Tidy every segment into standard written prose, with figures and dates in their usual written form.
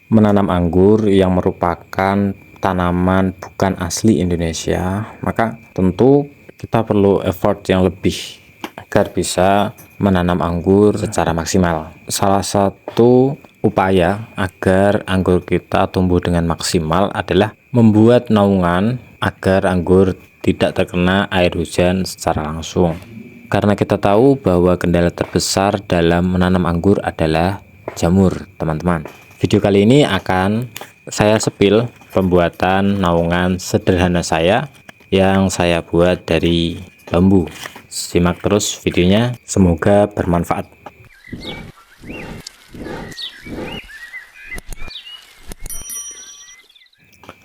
menanam anggur yang merupakan tanaman bukan asli Indonesia, maka tentu kita perlu effort yang lebih agar bisa menanam anggur secara maksimal. Salah satu upaya agar anggur kita tumbuh dengan maksimal adalah membuat naungan agar anggur tidak terkena air hujan secara langsung. Karena kita tahu bahwa kendala terbesar dalam menanam anggur adalah jamur, teman-teman. Video kali ini akan saya sepil pembuatan naungan sederhana saya yang saya buat dari bambu. Simak terus videonya, semoga bermanfaat.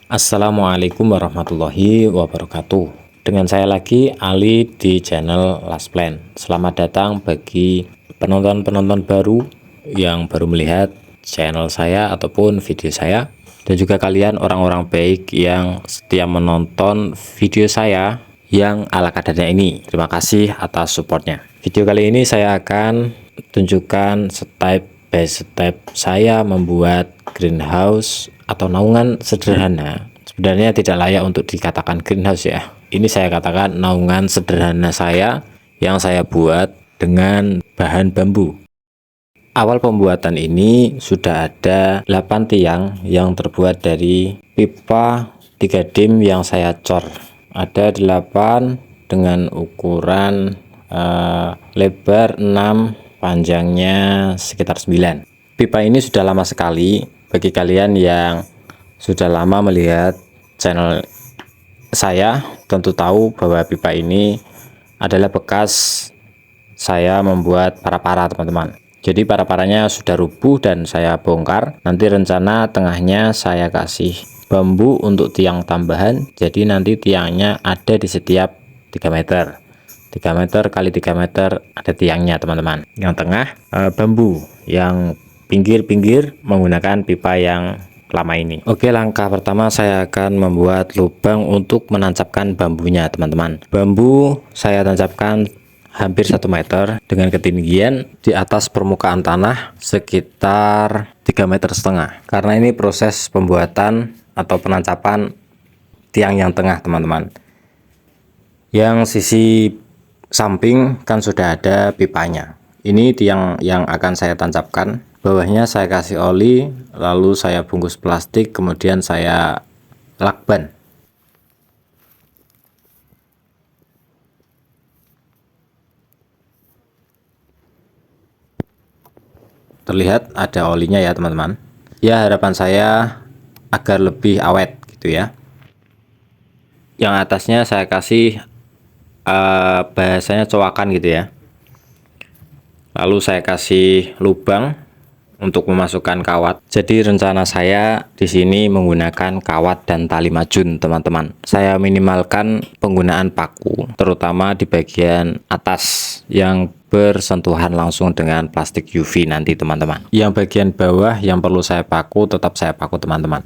Assalamualaikum warahmatullahi wabarakatuh. Dengan saya lagi Ali di channel Last Plan. Selamat datang bagi penonton-penonton baru yang baru melihat channel saya ataupun video saya, dan juga kalian orang-orang baik yang setia menonton video saya yang ala kadarnya ini. Terima kasih atas supportnya. Video kali ini saya akan tunjukkan step by step saya membuat greenhouse atau naungan sederhana. Sebenarnya tidak layak untuk dikatakan greenhouse ya. Ini saya katakan naungan sederhana saya yang saya buat dengan bahan bambu. Awal pembuatan ini sudah ada 8 tiang yang terbuat dari pipa 3 dim yang saya cor. Ada 8 dengan ukuran lebar 6, panjangnya sekitar 9. Pipa ini sudah lama sekali. Bagi kalian yang sudah lama melihat channel saya tentu tahu bahwa pipa ini adalah bekas saya membuat para-para, teman-teman. Jadi para-paranya sudah rubuh dan saya bongkar. Nanti rencana tengahnya saya kasih bambu untuk tiang tambahan. Jadi nanti tiangnya ada di setiap 3 meter. 3 meter kali 3 meter ada tiangnya, teman-teman. Yang tengah bambu, yang pinggir-pinggir menggunakan pipa yang lama ini. Oke, langkah pertama saya akan membuat lubang untuk menancapkan bambunya, teman-teman. Bambu saya tancapkan hampir 1 meter dengan ketinggian di atas permukaan tanah sekitar 3,5 meter. Karena ini proses pembuatan atau penancapan tiang yang tengah, teman-teman. Yang sisi samping kan sudah ada pipanya. Ini tiang yang akan saya tancapkan. Bawahnya saya kasih oli, lalu saya bungkus plastik, kemudian saya lakban. Terlihat ada olinya ya, teman-teman. Ya, harapan saya agar lebih awet gitu ya. Yang atasnya saya kasih bahasanya cowakan gitu ya. Lalu saya kasih lubang untuk memasukkan kawat. Jadi rencana saya di sini menggunakan kawat dan tali majun, teman-teman. Saya minimalkan penggunaan paku, terutama di bagian atas yang bersentuhan langsung dengan plastik UV nanti, teman-teman. Yang bagian bawah yang perlu saya paku, tetap saya paku, teman-teman.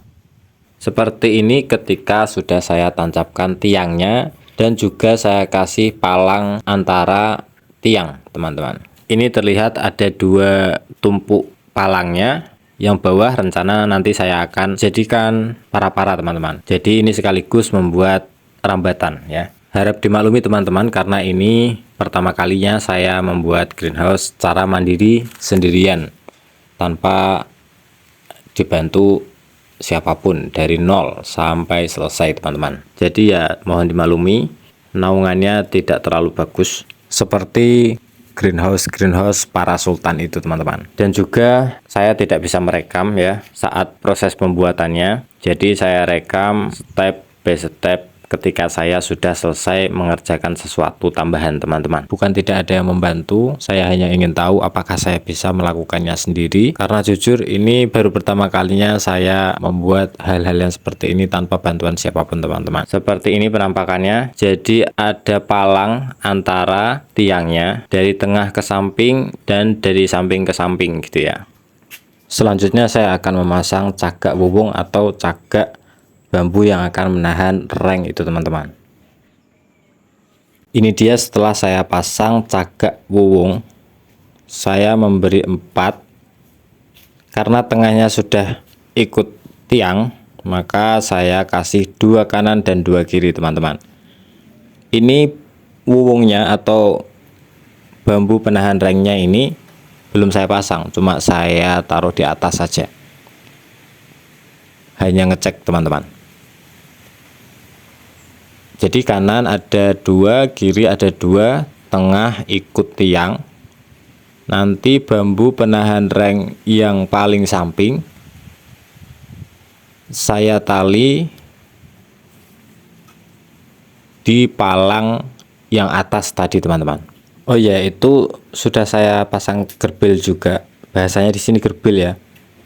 Seperti ini ketika sudah saya tancapkan tiangnya, dan juga saya kasih palang antara tiang, teman-teman. Ini terlihat ada 2 tumpuk palangnya. Yang bawah rencana nanti saya akan jadikan para-para, teman-teman. Jadi ini sekaligus membuat rambatan ya. Harap dimaklumi, teman-teman, karena ini pertama kalinya saya membuat greenhouse secara mandiri sendirian tanpa dibantu siapapun dari nol sampai selesai, teman-teman. Jadi ya mohon dimaklumi, naungannya tidak terlalu bagus seperti greenhouse para sultan itu, teman-teman. Dan juga saya tidak bisa merekam ya saat proses pembuatannya. Jadi saya rekam step by step ketika saya sudah selesai mengerjakan sesuatu tambahan, teman-teman. Bukan tidak ada yang membantu, saya hanya ingin tahu apakah saya bisa melakukannya sendiri. Karena jujur ini baru pertama kalinya saya membuat hal-hal yang seperti ini tanpa bantuan siapapun, teman-teman. Seperti ini penampakannya. Jadi ada palang antara tiangnya dari tengah ke samping dan dari samping ke samping gitu ya. Selanjutnya saya akan memasang cagak wuwung atau cagak bambu yang akan menahan reng itu, teman-teman. Ini dia setelah saya pasang cagak wuwung. Saya memberi 4 karena tengahnya sudah ikut tiang, maka saya kasih 2 kanan dan 2 kiri teman-teman. Ini wuwungnya atau bambu penahan rengnya ini belum saya pasang, cuma saya taruh di atas saja, hanya ngecek teman-teman. Jadi kanan ada 2, kiri ada 2, tengah ikut tiang. Nanti bambu penahan reng yang paling samping saya tali di palang yang atas tadi teman-teman. Oh ya, itu sudah saya pasang gerbil juga. Bahasanya di sini gerbil ya.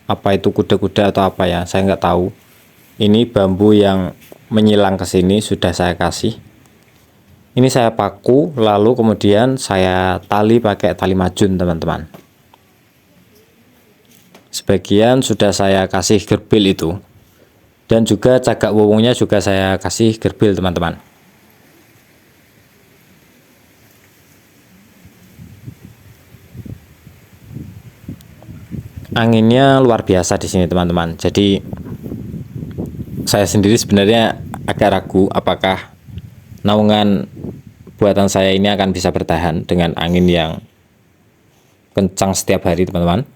Apa itu kuda-kuda atau apa ya? Saya nggak tahu. Ini bambu yang menyilang ke sini sudah saya kasih. Ini saya paku, lalu kemudian saya tali pakai tali majun teman-teman. Sebagian sudah saya kasih gerbil itu, dan juga cagak wuwungnya juga saya kasih gerbil teman-teman. Anginnya luar biasa di sini teman-teman. Jadi saya sendiri sebenarnya agak ragu apakah naungan buatan saya ini akan bisa bertahan dengan angin yang kencang setiap hari teman-teman.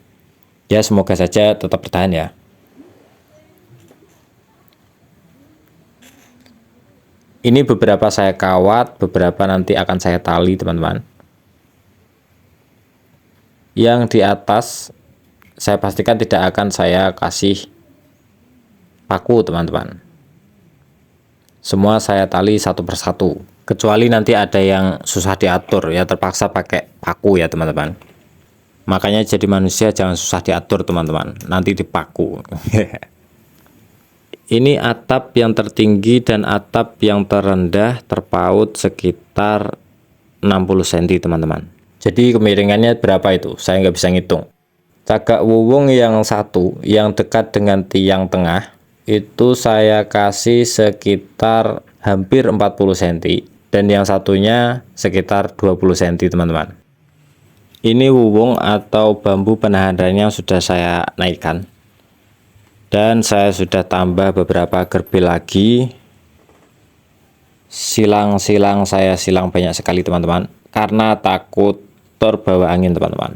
Ya semoga saja tetap bertahan ya. Ini beberapa saya kawat, beberapa nanti akan saya tali teman-teman. Yang di atas saya pastikan tidak akan saya kasih paku teman-teman. Semua saya tali satu persatu. Kecuali nanti ada yang susah diatur ya, terpaksa pakai paku ya teman-teman. Makanya jadi manusia jangan susah diatur teman-teman, nanti dipaku. Ini atap yang tertinggi dan atap yang terendah terpaut sekitar 60 cm teman-teman. Jadi kemiringannya berapa itu? Saya nggak bisa ngitung. Cagak wuwung yang satu yang dekat dengan tiang tengah itu saya kasih sekitar hampir 40 cm. Dan yang satunya sekitar 20 cm teman-teman. Ini wuwung atau bambu penahan reng yang sudah saya naikkan, dan saya sudah tambah beberapa gerbil lagi. Silang-silang saya silang banyak sekali teman-teman, karena takut terbawa angin teman-teman.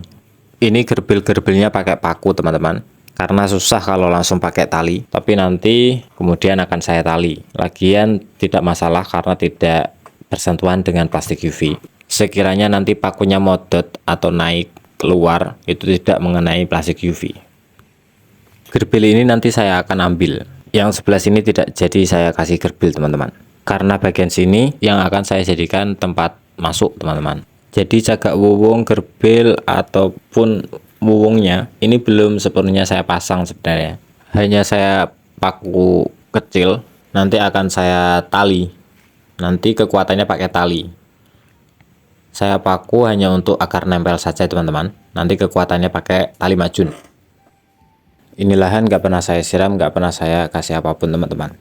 Ini gerbil-gerbilnya pakai paku teman-teman, karena susah kalau langsung pakai tali, tapi nanti kemudian akan saya tali. Lagian tidak masalah karena tidak bersentuhan dengan plastik UV. Sekiranya nanti pakunya modot atau naik keluar, itu tidak mengenai plastik UV. Gerbil ini nanti saya akan ambil. Yang sebelah sini tidak jadi saya kasih gerbil teman-teman, karena bagian sini yang akan saya jadikan tempat masuk teman-teman. Jadi cagak wuwung, gerbil ataupun wuwungnya ini belum sepenuhnya saya pasang sebenarnya. Hanya saya paku kecil, nanti akan saya tali. Nanti kekuatannya pakai tali. Saya paku hanya untuk akar nempel saja teman-teman. Nanti kekuatannya pakai tali majun. Ini lahan nggak pernah saya siram, nggak pernah saya kasih apapun teman-teman.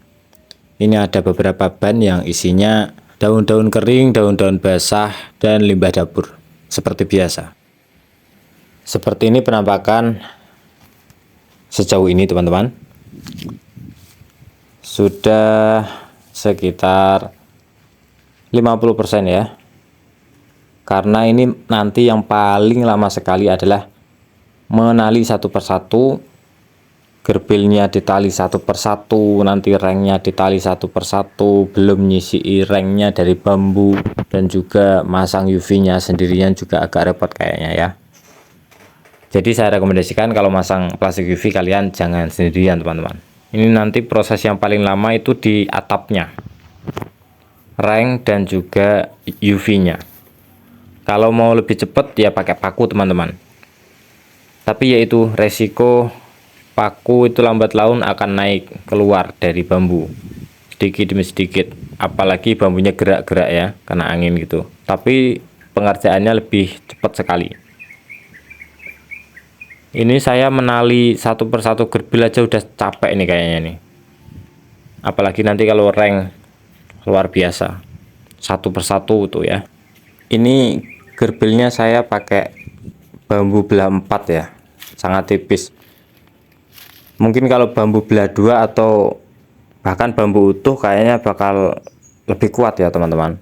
Ini ada beberapa ban yang isinya daun-daun kering, daun-daun basah, dan limbah dapur. Seperti biasa. Seperti ini penampakan sejauh ini teman-teman. Sudah sekitar 50% ya, karena ini nanti yang paling lama sekali adalah menali satu persatu, gerbilnya ditali satu persatu, nanti rengnya ditali satu persatu, belum nyisi rengnya dari bambu, dan juga masang UV nya sendirian juga agak repot kayaknya ya. Jadi saya rekomendasikan kalau masang plastik UV kalian jangan sendirian teman-teman. Ini nanti proses yang paling lama itu di atapnya, reng dan juga UV-nya. Kalau mau lebih cepat ya pakai paku teman-teman. Tapi yaitu resiko paku itu lambat laun akan naik keluar dari bambu sedikit demi sedikit. Apalagi bambunya gerak-gerak ya, kena angin gitu. Tapi pengerjaannya lebih cepat sekali. Ini saya menali satu persatu gerbil aja udah capek nih kayaknya nih. Apalagi nanti kalau reng luar biasa satu persatu tuh ya. Ini gerbilnya saya pakai bambu belah 4 ya, sangat tipis. Mungkin kalau bambu belah dua atau bahkan bambu utuh kayaknya bakal lebih kuat ya teman-teman.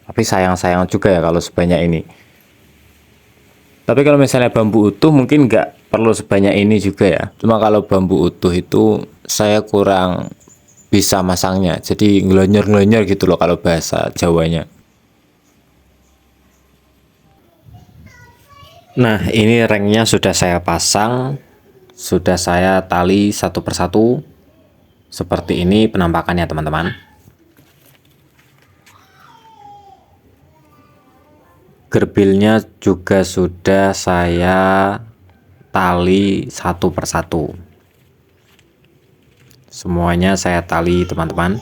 Tapi sayang juga ya kalau sebanyak ini. Tapi kalau misalnya bambu utuh mungkin nggak perlu sebanyak ini juga ya. Cuma kalau bambu utuh itu saya kurang bisa masangnya. Jadi ngelonyor-ngelonyor gitu loh kalau bahasa Jawanya. Nah, ini rengnya sudah saya pasang. Sudah saya tali satu persatu. Seperti ini penampakannya teman-teman. Gerbilnya juga sudah saya tali satu persatu. Semuanya saya tali teman-teman.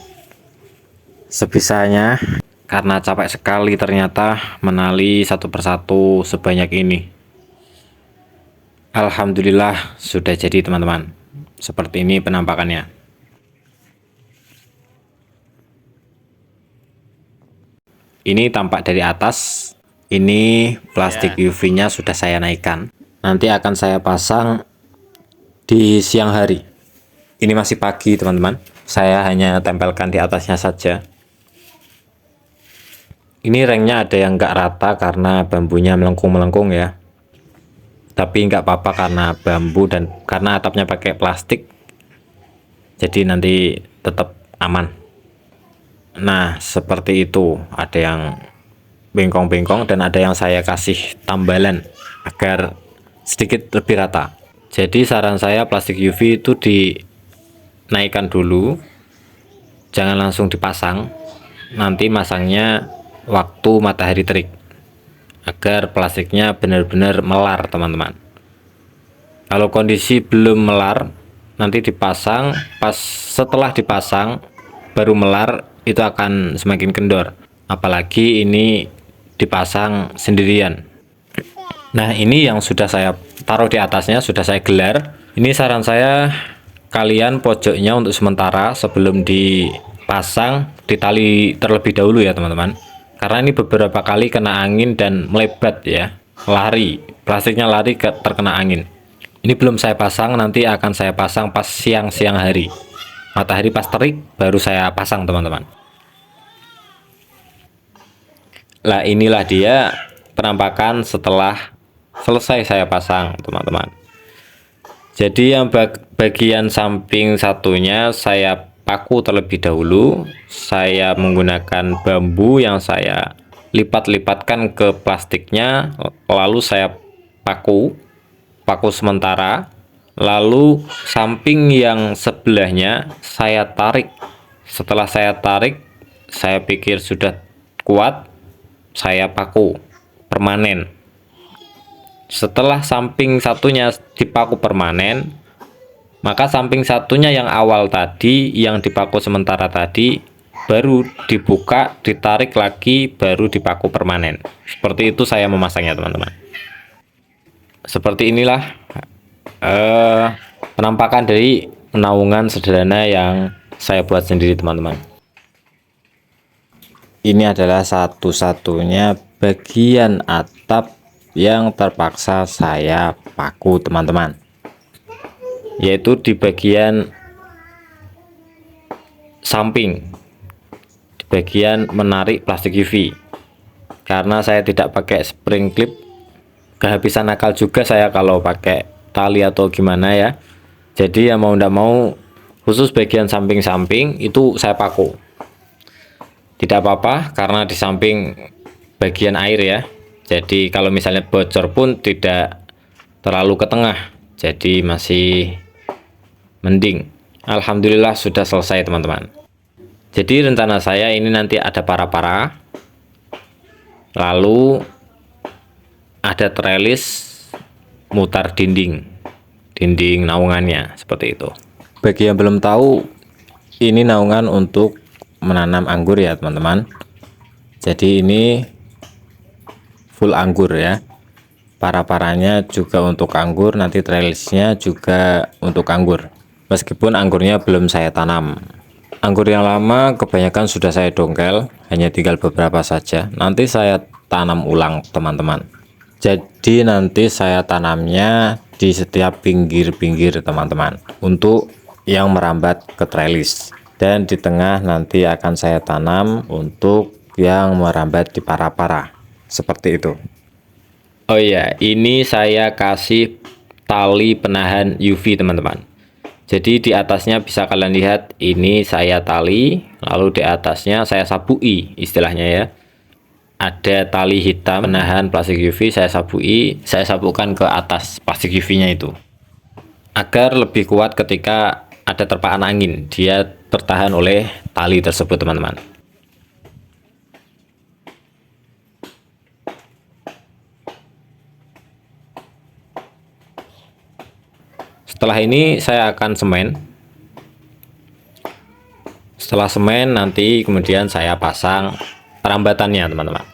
Sebisanya, karena capek sekali ternyata menali satu persatu sebanyak ini. Alhamdulillah sudah jadi teman-teman. Seperti ini penampakannya. Ini tampak dari atas. Ini plastik UV-nya sudah saya naikkan. Nanti akan saya pasang di siang hari. Ini masih pagi teman-teman. Saya hanya tempelkan di atasnya saja. Ini rengnya ada yang nggak rata karena bambunya melengkung-melengkung ya. Tapi nggak apa-apa karena bambu dan karena atapnya pakai plastik. Jadi nanti tetap aman. Nah, seperti itu. Ada yang bengkong-bengkong dan ada yang saya kasih tambalan agar sedikit lebih rata. Jadi saran saya plastik UV itu dinaikkan dulu, jangan langsung dipasang. Nanti masangnya waktu matahari terik agar plastiknya benar-benar melar teman-teman. Kalau kondisi belum melar, nanti dipasang, pas setelah dipasang baru melar, itu akan semakin kendor. Apalagi ini dipasang sendirian. Nah, ini yang sudah saya taruh di atasnya, sudah saya gelar. Ini saran saya, kalian pojoknya untuk sementara sebelum dipasang ditali terlebih dahulu ya teman-teman. Karena ini beberapa kali kena angin dan melebat ya, lari, plastiknya lari terkena angin. Ini belum saya pasang, nanti akan saya pasang pas siang-siang hari. Matahari pas terik baru saya pasang teman-teman. Lah, inilah dia penampakan setelah selesai saya pasang teman-teman. Jadi yang bagian samping satunya saya paku terlebih dahulu. Saya menggunakan bambu yang saya lipat-lipatkan ke plastiknya, lalu saya paku sementara. Lalu samping yang sebelahnya saya tarik. Setelah saya tarik, saya pikir sudah kuat, saya paku permanen. Setelah samping satunya dipaku permanen, maka samping satunya yang awal tadi, yang dipaku sementara tadi, baru dibuka, ditarik lagi, baru dipaku permanen. Seperti itu saya memasangnya teman-teman. Seperti inilah penampakan dari penaungan sederhana yang saya buat sendiri teman-teman. Ini adalah satu-satunya bagian atap yang terpaksa saya paku teman-teman, yaitu di bagian samping, di bagian menarik plastik UV. Karena saya tidak pakai spring clip, kehabisan akal juga saya kalau pakai tali atau gimana ya. Jadi ya mau ndak mau, khusus bagian samping-samping itu saya paku. Tidak apa-apa karena di samping bagian air ya. Jadi kalau misalnya bocor pun tidak terlalu ke tengah. Jadi masih mending. Alhamdulillah sudah selesai teman-teman. Jadi rencana saya ini nanti ada para-para. Lalu ada trellis mutar dinding naungannya seperti itu. Bagi yang belum tahu, ini naungan untuk menanam anggur ya teman-teman. Jadi ini full anggur ya, para-paranya juga untuk anggur, nanti trellisnya juga untuk anggur, meskipun anggurnya belum saya tanam. Anggur yang lama kebanyakan sudah saya dongkel, hanya tinggal beberapa saja. Nanti saya tanam ulang teman-teman. Jadi nanti saya tanamnya di setiap pinggir-pinggir teman-teman, untuk yang merambat ke trellis. Dan di tengah nanti akan saya tanam untuk yang merambat di para-para, seperti itu. Oh iya, ini saya kasih tali penahan UV teman-teman. Jadi di atasnya bisa kalian lihat, ini saya tali, lalu di atasnya saya sabui istilahnya ya. Ada tali hitam penahan plastik UV, saya sabukan ke atas plastik UV-nya itu, agar lebih kuat ketika ada terpaan angin, dia bertahan oleh tali tersebut teman-teman. Setelah ini saya akan semen. Setelah semen nanti kemudian saya pasang rambatannya teman-teman.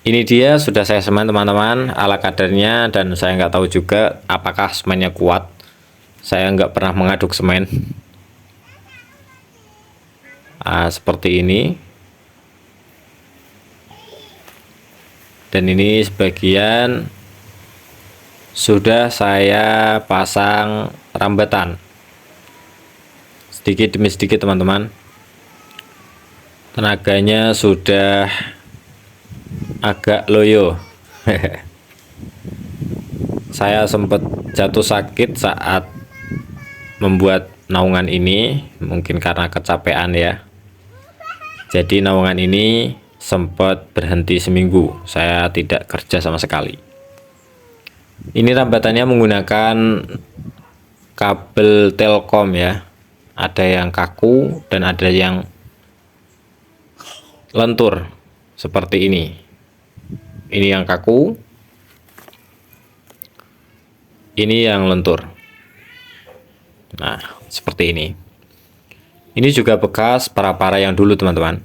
Ini dia sudah saya semen teman-teman, ala kadarnya, dan saya nggak tahu juga apakah semennya kuat. Saya nggak pernah mengaduk semen. Seperti ini. Dan ini sebagian sudah saya pasang rambatan sedikit demi sedikit teman-teman. Tenaganya sudah agak loyo. Saya sempat jatuh sakit saat membuat naungan ini, mungkin karena kecapean ya. Jadi naungan ini sempat berhenti seminggu, saya tidak kerja sama sekali. Ini rambatannya menggunakan kabel Telkom ya. Ada yang kaku dan ada yang lentur seperti ini. Ini yang kaku, ini yang lentur. Nah, seperti ini. Ini juga bekas para-para yang dulu teman-teman.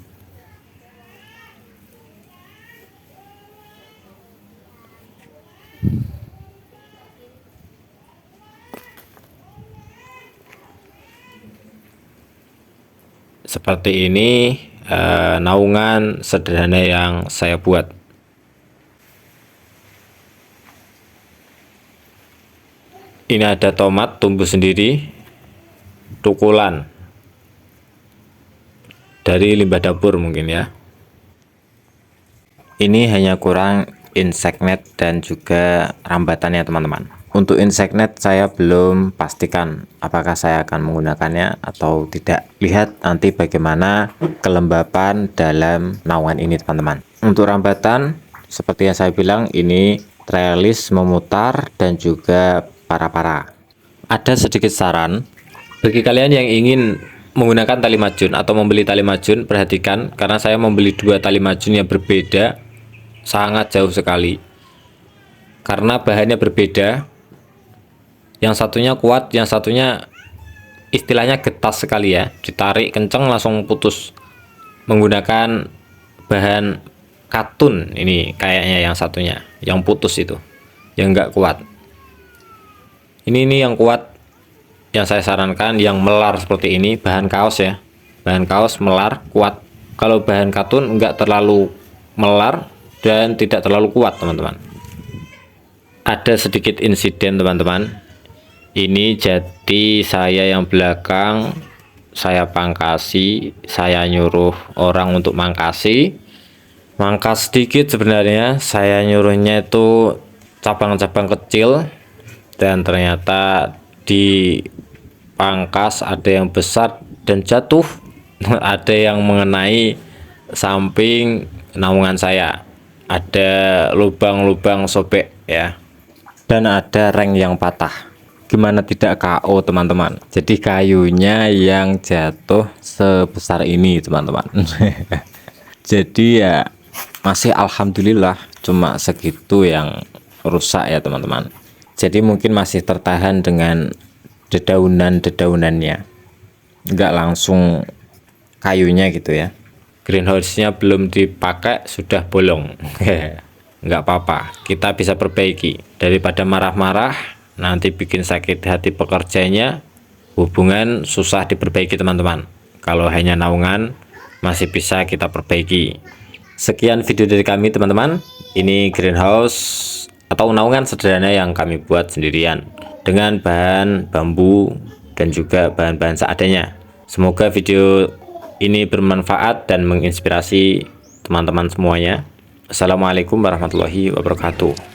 Seperti ini naungan sederhana yang saya buat. Ini ada tomat tumbuh sendiri, tukulan dari limbah dapur mungkin ya. Ini hanya kurang insect net dan juga rambatannya teman-teman. Untuk insect net saya belum pastikan apakah saya akan menggunakannya atau tidak. Lihat nanti bagaimana kelembapan dalam naungan ini teman-teman. Untuk rambatan seperti yang saya bilang, ini trellis memutar dan juga para-para. Ada sedikit saran bagi kalian yang ingin menggunakan tali majun atau membeli tali majun, perhatikan karena saya membeli dua tali majun yang berbeda, sangat jauh sekali karena bahannya berbeda. Yang satunya kuat, yang satunya istilahnya getas sekali ya, ditarik kenceng langsung putus. Menggunakan bahan katun ini kayaknya, yang satunya yang putus itu, yang enggak kuat. Ini yang kuat, yang saya sarankan yang melar seperti ini, bahan kaos ya, bahan kaos melar kuat. Kalau bahan katun enggak terlalu melar dan tidak terlalu kuat teman-teman. Ada sedikit insiden teman-teman. Ini jadi saya yang belakang saya pangkasi, saya nyuruh orang untuk mangkas sedikit. Sebenarnya saya nyuruhnya itu cabang-cabang kecil, dan ternyata di pangkas ada yang besar dan jatuh. Ada yang mengenai samping naungan saya, ada lubang-lubang sobek ya, dan ada reng yang patah. Gimana tidak KO teman-teman. Jadi kayunya yang jatuh sebesar ini teman-teman. Jadi ya masih alhamdulillah cuma segitu yang rusak ya teman-teman. Jadi mungkin masih tertahan dengan dedaunan-dedaunannya, nggak langsung kayunya gitu ya. Greenhouse-nya belum dipakai sudah bolong. Nggak apa-apa, kita bisa perbaiki. Daripada marah-marah nanti bikin sakit hati pekerjanya, hubungan susah diperbaiki teman-teman. Kalau hanya naungan masih bisa kita perbaiki. Sekian video dari kami teman-teman. Ini greenhouse atau naungan sederhana yang kami buat sendirian dengan bahan bambu dan juga bahan-bahan seadanya. Semoga video ini bermanfaat dan menginspirasi teman-teman semuanya. Assalamualaikum warahmatullahi wabarakatuh.